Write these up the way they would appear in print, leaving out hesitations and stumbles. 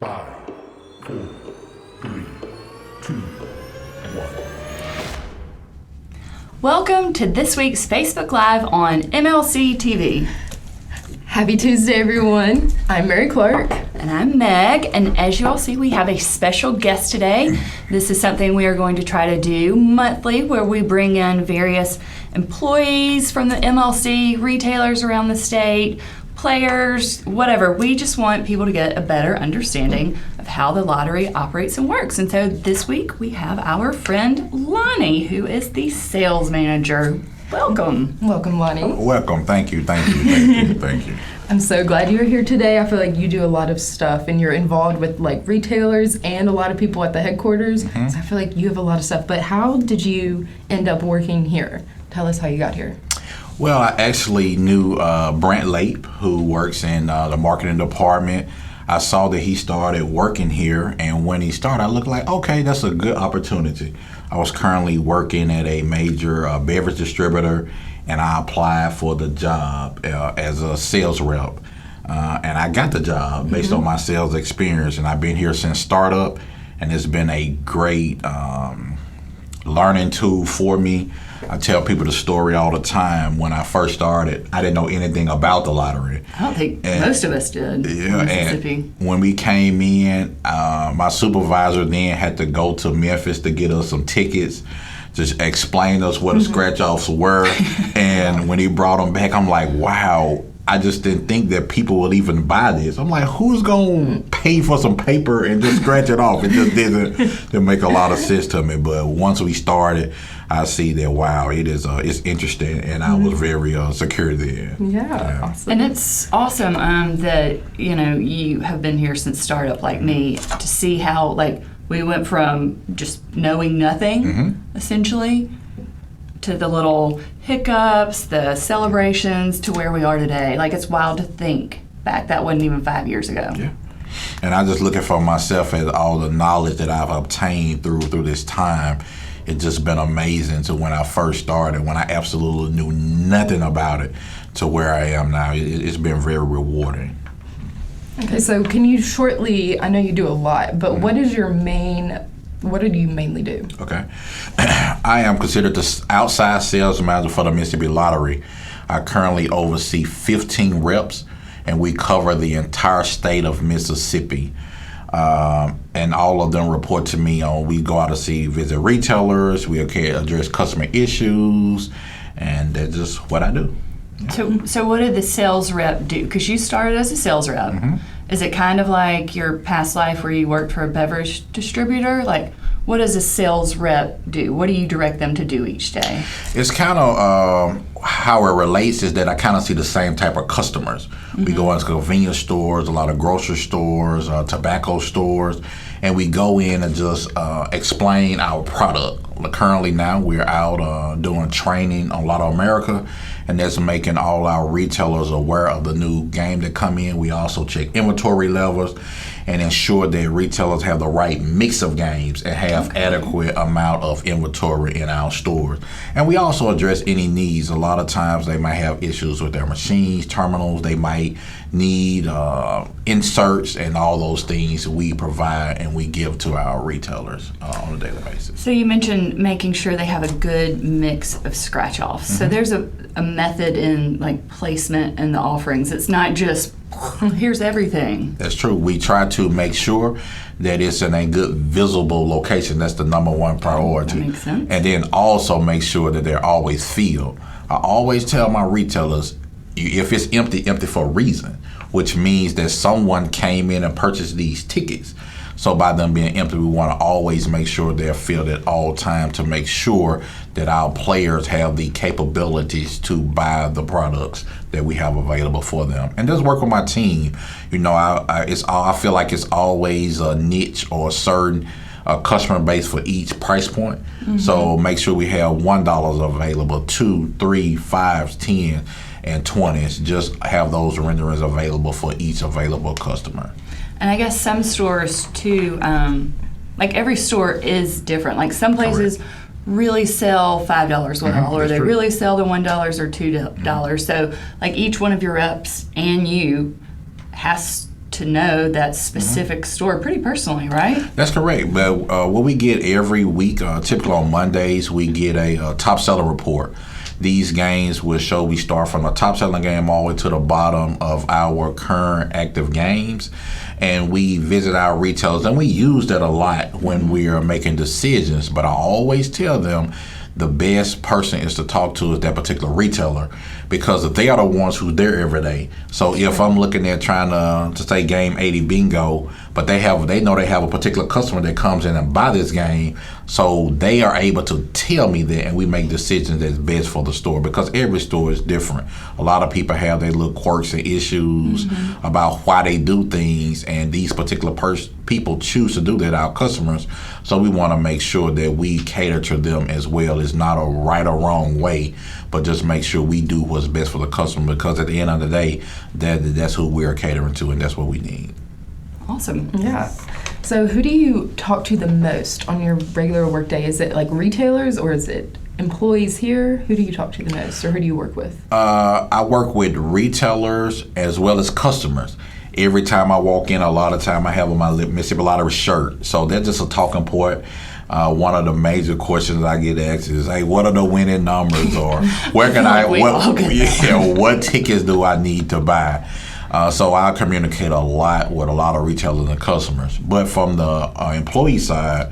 Five, four, three, two, one. Welcome to this week's Facebook Live on MLC TV. Happy Tuesday, everyone. I'm Mary Clark. And I'm Meg, and as you all see, we have a special guest today. This is something we are going to try to do monthly, where we bring in various employees from the MLC, retailers around the state, players, whatever. We just want people to get a better understanding of how the lottery operates and works. And so this week we have our friend Lonnie, who is the sales manager. Welcome. Welcome, Lonnie. Welcome. Thank you. Thank you. I'm so glad you're here today. I feel like you do a lot of stuff and you're involved with like retailers and a lot of people at the headquarters. So I feel like you have a lot of stuff. But how did you end up working here? Tell us how you got here. Well, I actually knew Brent Lape, who works in the marketing department. I saw that he started working here, and when he started, I looked like, okay, that's a good opportunity. I was currently working at a major beverage distributor, and I applied for the job as a sales rep. And I got the job based on my sales experience, and I've been here since startup, and it's been a great learning tool for me. I tell people the story all the time. When I first started, I didn't know anything about the lottery. I don't think most of us did in Mississippi. And when we came in, my supervisor then had to go to Memphis to get us some tickets, just explain us what the scratch-offs were. And when he brought them back, I'm like, wow, I just didn't think that people would even buy this. I'm like, who's going to pay for some paper and just scratch it off? It just didn't make a lot of sense to me. But once we started, I see that, wow, it's interesting, and I was very secure there. Yeah, awesome. And it's awesome that, you have been here since startup like me, to see how, we went from just knowing nothing, essentially, to the little hiccups, the celebrations, to where we are today. It's wild to think back. That wasn't even 5 years ago. Yeah. And I just looking for myself at all the knowledge that I've obtained through this time. It's just been amazing to when I first started, when I absolutely knew nothing about it, to where I am now. It's been very rewarding. Okay, so can you shortly, I know you do a lot, but what do you mainly do? Okay. I am considered the outside sales manager for the Mississippi Lottery. I currently oversee 15 reps, and we cover the entire state of Mississippi. And all of them report to me we go out to visit retailers, we address customer issues, and that's just what I do. So what did the sales rep do? Because you started as a sales rep. Is it kind of like your past life where you worked for a beverage distributor? What does a sales rep do? What do you direct them to do each day? It's kind of how it relates is that I kind of see the same type of customers. We go into convenience stores, a lot of grocery stores, tobacco stores, and we go in and just explain our product. Currently now we're out doing training on Lotto America, and that's making all our retailers aware of the new game that come in. We also check inventory levels and ensure that retailers have the right mix of games and have adequate amount of inventory in our stores. And we also address any needs. A lot of times they might have issues with their machines, terminals. They might need inserts, and all those things we provide and we give to our retailers on a daily basis. So you mentioned making sure they have a good mix of scratch-offs. So there's a method in placement and the offerings. It's not just here's everything. That's true. We try to make sure that it's in a good visible location. That's the number one priority. That makes sense. And then also make sure that they're always filled. I always tell my retailers, if it's empty for a reason, which means that someone came in and purchased these tickets. So by them being empty, we want to always make sure they're filled at all times to make sure that our players have the capabilities to buy the products that we have available for them. And just work with my team. I feel like it's always a niche or a certain customer base for each price point. So make sure we have $1 available, 2, 3, 5, 10, and 20s. Just have those renderings available for each available customer. And I guess some stores too, every store is different. Some places really sell $5 $1, or they really sell the $1 or $2. So each one of your reps and you has to to know that specific store pretty personally, right? That's correct. But what we get every week, typically on Mondays, we get a top seller report. These games will show we start from the top selling game all the way to the bottom of our current active games. And we visit our retailers, and we use that a lot when we are making decisions. But I always tell them the best person is to talk to is that particular retailer, because they are the ones who's there every day. So if I'm looking at trying to say game 80 bingo, but they know they have a particular customer that comes in and buy this game, so they are able to tell me that, and we make decisions that's best for the store, because every store is different. A lot of people have their little quirks and issues about why they do things, and these particular people choose to do that, our customers. So we want to make sure that we cater to them as well. It's not a right or wrong way, but just make sure we do what's best for the customer, because at the end of the day, that's who we're catering to, and that's what we need. Awesome. Yeah. So who do you talk to the most on your regular work day? Is it like retailers, or is it employees here? Who do you talk to the most, or who do you work with? I work with retailers as well as customers. Every time I walk in, a lot of time I have on my Mississippi Lottery shirt. So that's just a talking point. One of the major questions I get asked is, "Hey, what are the winning numbers?" Or "Where can what tickets do I need to buy?" So I communicate a lot with a lot of retailers and customers. But from the employee side,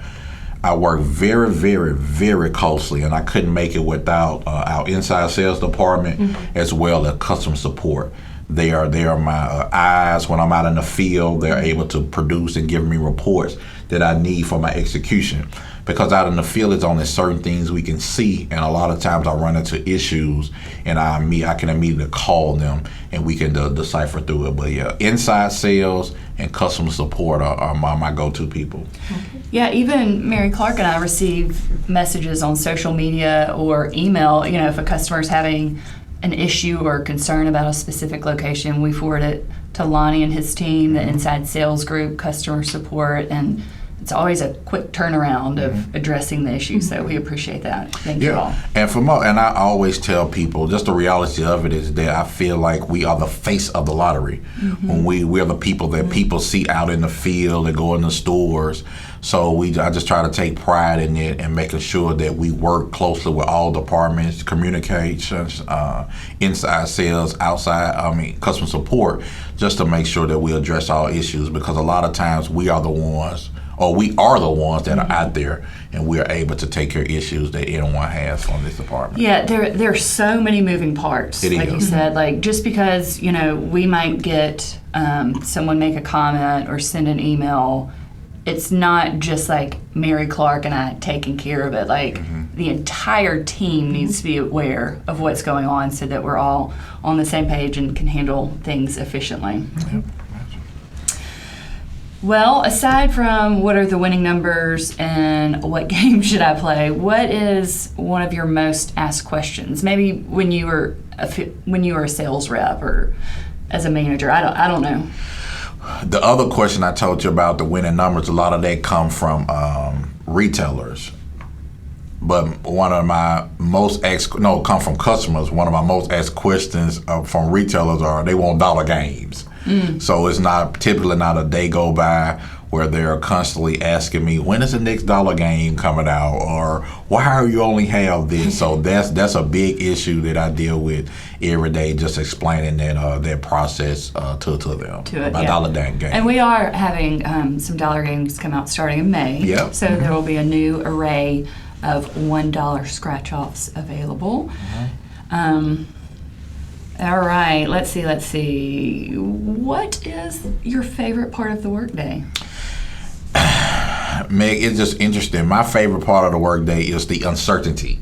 I work very, very, very closely, and I couldn't make it without our inside sales department as well as customer support. They are my eyes when I'm out in the field. They're able to produce and give me reports that I need for my execution. Because out in the field, it's only certain things we can see, and a lot of times I run into issues, and I can immediately call them, and we can decipher through it. But yeah, inside sales and customer support are my go-to people. Yeah, even Mary Clark and I receive messages on social media or email. You know, if a customer's having an issue or concern about a specific location, we forward it to Lonnie and his team, the inside sales group, customer support, and it's always a quick turnaround of addressing the issue. So we appreciate that. Thank you all. And I always tell people, just the reality of it is that I feel like we are the face of the lottery. When we're the people that people see out in the field and go in the stores. So I just try to take pride in it and making sure that we work closely with all departments, communications, inside sales, customer support, just to make sure that we address all issues, because a lot of times we are the ones that are out there, and we are able to take care of issues that anyone has from this department. Yeah, there are so many moving parts. Like you said, like just because, we might get someone make a comment or send an email, it's not just like Mary Clark and I taking care of it. Like the entire team needs to be aware of what's going on so that we're all on the same page and can handle things efficiently. Yep. Well, aside from what are the winning numbers and what game should I play, what is one of your most asked questions? Maybe when you were a sales rep or as a manager. I don't know. The other question I told you about the winning numbers, a lot of that come from retailers. But one of my most come from customers. One of my most asked questions from retailers are they want dollar games. So it's typically not a day go by where they're constantly asking me, when is the next dollar game coming out, or why do you only have this? So that's a big issue that I deal with every day, just explaining that process to them about dollar game. And we are having some dollar games come out starting in May. Yep. So there will be a new array of $1 scratch-offs available. All right, let's see. What is your favorite part of the workday? Meg, it's just interesting. My favorite part of the workday is the uncertainty.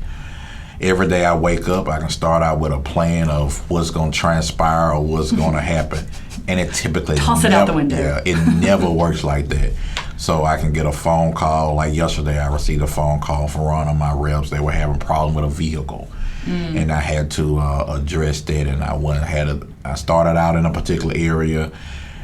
Every day I wake up, I can start out with a plan of what's going to transpire or what's going to happen. And it typically Toss it out the window. Yeah, it never works like that. So I can get a phone call. Like yesterday, I received a phone call from one of my reps. They were having a problem with a vehicle. And I had to address that, and I started out in a particular area.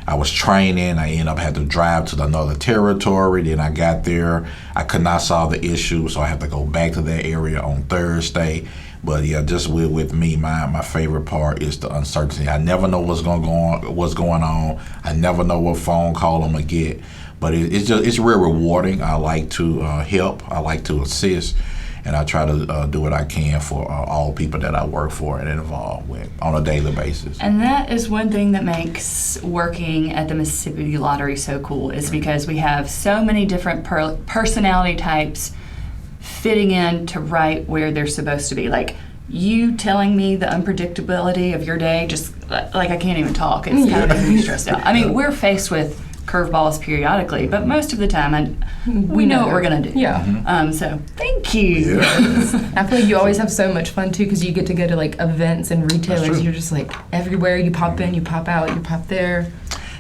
I was training. I ended up had to drive to another territory. Then I got there. I could not solve the issue, so I had to go back to that area on Thursday. But yeah, just with me, my favorite part is the uncertainty. I never know what's going on. I never know what phone call I'm gonna get. But it's real rewarding. I like to help. I like to assist, and I try to do what I can for all people that I work for and involved with on a daily basis. And that is one thing that makes working at the Mississippi Lottery so cool, is because we have so many different personality types fitting in to right where they're supposed to be. Like, you telling me the unpredictability of your day, just like I can't even talk. It's kind of making me stressed out. I mean, we're faced with curveballs periodically, but most of the time we know what we're going to do. Yeah. So thank you. Yeah. I feel like you always have so much fun too, because you get to go to like events and retailers. You're just like everywhere. You pop in, you pop out, you pop there.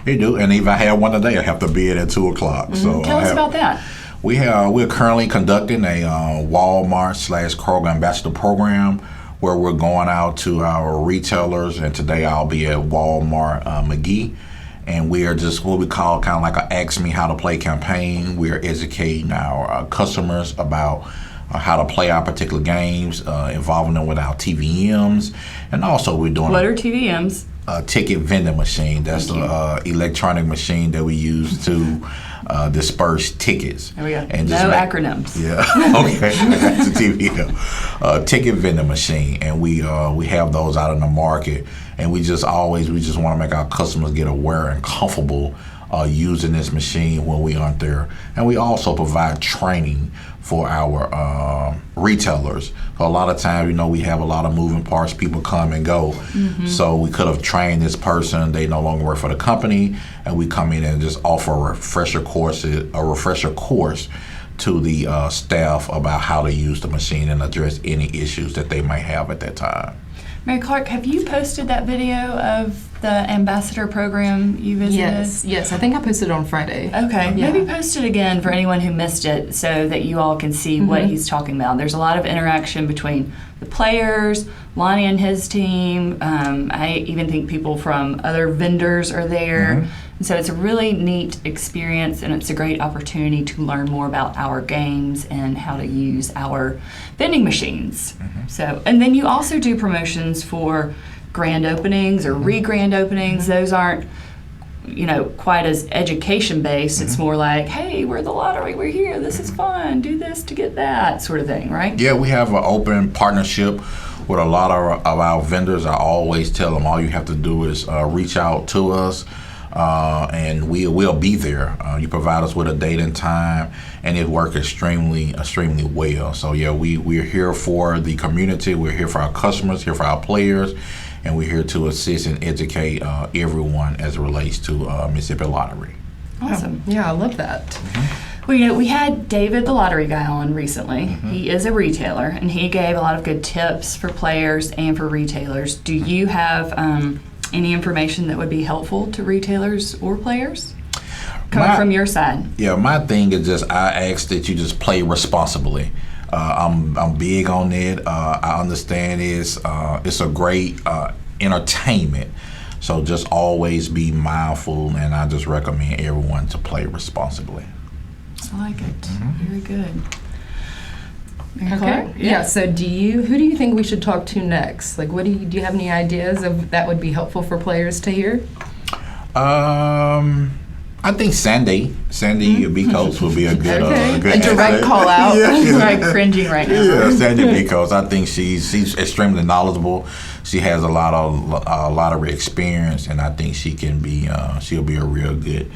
You do, and if I have one today, I have to be in at 2:00. So Tell us about that. We're currently conducting a Walmart/Kroger Ambassador Program where we're going out to our retailers, and today I'll be at Walmart McGee. And we are just what we call kind of like a Ask Me How to Play campaign. We are educating our customers about how to play our particular games, involving them with our TVMs, and also we're doing What are TVMs? Ticket vending machine. That's the electronic machine that we use to disperse tickets. There we go. And No acronyms. Yeah. Okay. That's the TVM. Ticket vending machine, and we have those out in the market, and we just want to make our customers get aware and comfortable using this machine when we aren't there. And we also provide training for our retailers. So a lot of times, we have a lot of moving parts. People come and go. Mm-hmm. So we could have trained this person. They no longer work for the company, and we come in and just offer a refresher course to the staff about how to use the machine and address any issues that they might have at that time. Mary Clark, have you posted that video of the ambassador program you visited? Yes. I think I posted it on Friday. Okay, Yeah. maybe post it again for anyone who missed it so that you all can see what he's talking about. There's a lot of interaction between the players, Lonnie and his team. I even think people from other vendors are there. And so it's a really neat experience, and it's a great opportunity to learn more about our games and how to use our vending machines. So, and then you also do promotions for grand openings or re-grand openings. Those aren't, quite as education based. It's more like, hey, we're the lottery, we're here, this is fun, do this to get that sort of thing, right? Yeah, we have an open partnership with a lot of our vendors. I always tell them all you have to do is reach out to us. And we'll be there. You provide us with a date and time, and it works extremely well. So yeah, we're here for the community. We're here for our customers, here for our players, and we're here to assist and educate everyone as it relates to Mississippi Lottery. Awesome. Yeah, I love that. Well, we had David, the lottery guy, on recently. He is a retailer, and he gave a lot of good tips for players and for retailers. Do you have any information that would be helpful to retailers or players coming from your side? Yeah, my thing is just I ask that you just play responsibly. I'm big on it. I understand it's a great entertainment. So just always be mindful, and I just recommend everyone to play responsibly. I like it. Very good. Okay. Yeah. So, who do you think we should talk to next? Like, do you have any ideas of that would be helpful for players to hear? I think Sandy Bicos would be a good, good a direct asset. call out. I'm like cringing right now. Yeah, Sandy Bicos. I think she's extremely knowledgeable. She has a lot of experience, and I think she'll be a real good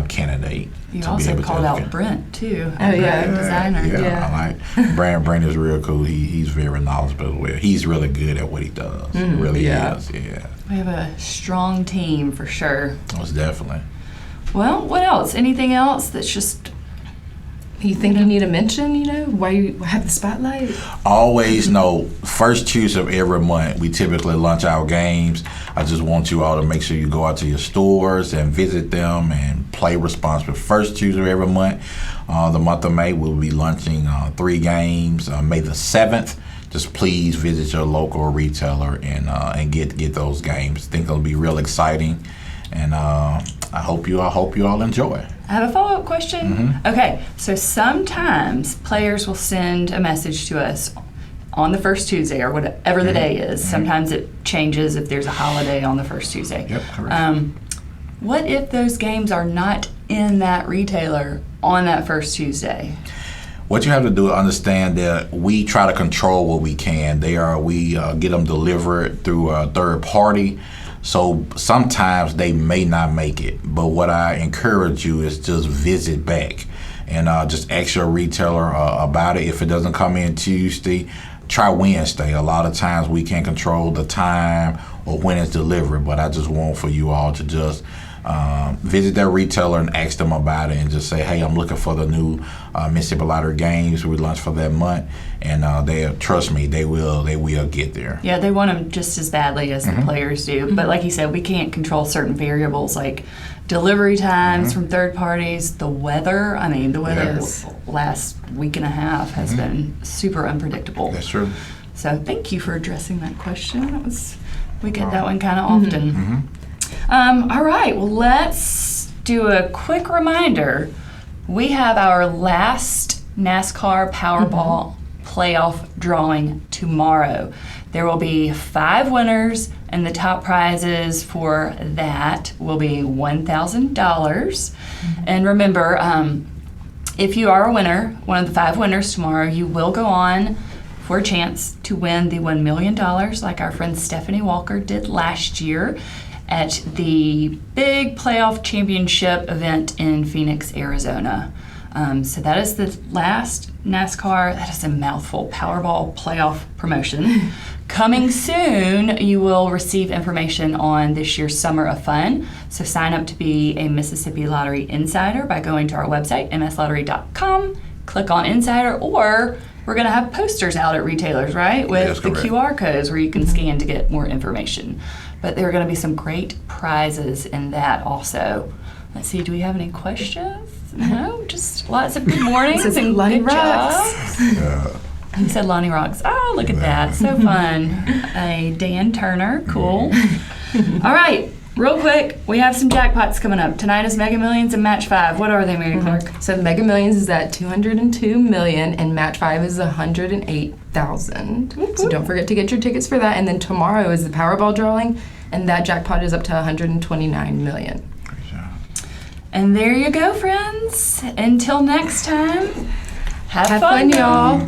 candidate. You also called out Brent too. Designer. Yeah, I like Brent is real cool. He's very knowledgeable as well. He's really good at what he does. He really is. Yeah. We have a strong team for sure. Most definitely. Well, what else? Anything else that's just... You think you need to mention, why you have the spotlight? Always know, first Tuesday of every month, we typically launch our games. I just want you all to make sure you go out to your stores and visit them and play responsibly. First Tuesday of every month, the month of May, we'll be launching 3 games. May the 7th, just please visit your local retailer and get those games. I think it'll be real exciting, and I hope you all enjoy. I have a follow-up question. Okay, so sometimes players will send a message to us on the first Tuesday or whatever the day is. Sometimes it changes if there's a holiday on the first Tuesday. Yep, correct. What if those games are not in that retailer on that first Tuesday? What you have to do is understand that we try to control what we can. We get them delivered through a third party. So sometimes they may not make it. But what I encourage you is just visit back and just ask your retailer about it. If it doesn't come in Tuesday, try Wednesday. A lot of times we can't control the time or when it's delivered, but I just want for you all to just visit their retailer and ask them about it and just say, hey, I'm looking for the new Mississippi Lottery games we launched for that month, and trust me, they will get there. Yeah, they want them just as badly as the players do. But like you said, we can't control certain variables like delivery times from third parties, the weather. I mean, the weather last week and a half has been super unpredictable. That's true. So thank you for addressing that question. We get that one kind of often. All right, well, let's do a quick reminder. We have our last NASCAR Powerball playoff drawing tomorrow. There will be 5 winners, and the top prizes for that will be $1,000. And remember, if you are a winner, one of the 5 winners tomorrow, you will go on for a chance to win the $1 million like our friend Stephanie Walker did last year at the big playoff championship event in Phoenix, Arizona. So that is the last NASCAR, that is a mouthful, Powerball playoff promotion. Coming soon, you will receive information on this year's Summer of Fun. So sign up to be a Mississippi Lottery Insider by going to our website, mslottery.com, click on Insider, or we're going to have posters out at retailers, right? With the QR codes where you can scan to get more information. But there are going to be some great prizes in that also. Let's see, do we have any questions? No, just lots of good mornings and Lonnie good rocks. jobs. He said Lonnie rocks. Oh, look at that. So fun. A Dan Turner. Cool. All right. Real quick, we have some jackpots coming up. Tonight is Mega Millions and Match 5. What are they, Mary Clark? So the Mega Millions is at $202 million, and Match 5 is $108,000. So don't forget to get your tickets for that. And then tomorrow is the Powerball drawing, and that jackpot is up to $129 million. Great job. And there you go, friends. Until next time, have fun, y'all.